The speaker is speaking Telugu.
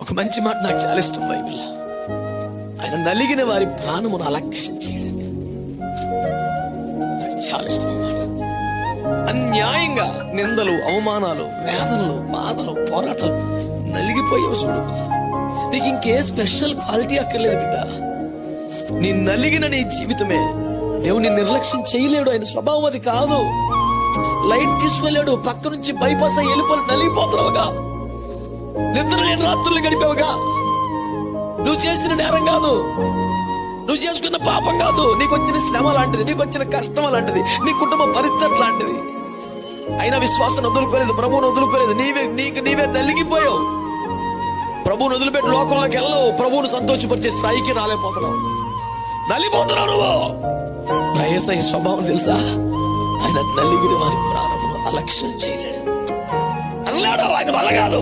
ఒక మంచి మాట నాకు చాలా ఇష్టం బైబిల్. ఆయన నలిగిన వారి ప్రాణమును అలక్ష్యం చేయడండి. నాకు చాలా ఇష్టం అన్నమాట. అన్యాయంగా నిందలు, అవమానాలు, వేదనలు, బాధలు, పోరాటాలు నలిగిపోయావు చూడు. నీకు ఇంకే స్పెషల్ క్వాలిటీ అక్కర్లేదు బిడ్డ. నీ నలిగిన నీ జీవితమే దేవుని నిర్లక్ష్యం చేయలేడు. ఆయన స్వభావం అది కాదు. లైట్ తీసుకెళ్ళాడు, పక్క నుంచి బైపాస్ అయ్యి వెళ్ళిపోయి నలిగిపోతున్నావుగా, నిద్ర లేని రాత్రులు గడిపావుగా. నువ్వు చేసిన నేరం కాదు, నువ్వు చేసుకున్న పాపం కాదు, నీకు వచ్చిన శ్రమ లాంటిది, నీకు వచ్చిన కష్టం లాంటిది, నీ కుటుంబ పరిస్థితి లాంటిది. అయినా విశ్వాసం వదులుకోలేదు, ప్రభువును వదులుకోలేదు. నీవే నలిగిపోయావు. ప్రభువును వదిలిపెట్టి లోకంలోకి వెళ్ళవు. ప్రభువును సంతోషపరిచే స్థాయికి రాలేకపోతున్నావు, నలిగిపోతున్నావు నువ్వు. యేసయ్య స్వభావం తెలుసా? ఆయన నలిగిన వారి ప్రాణమును అలక్ష్యం చేయలేడు అన్నాడు. ఆయన వల్ల కాదు.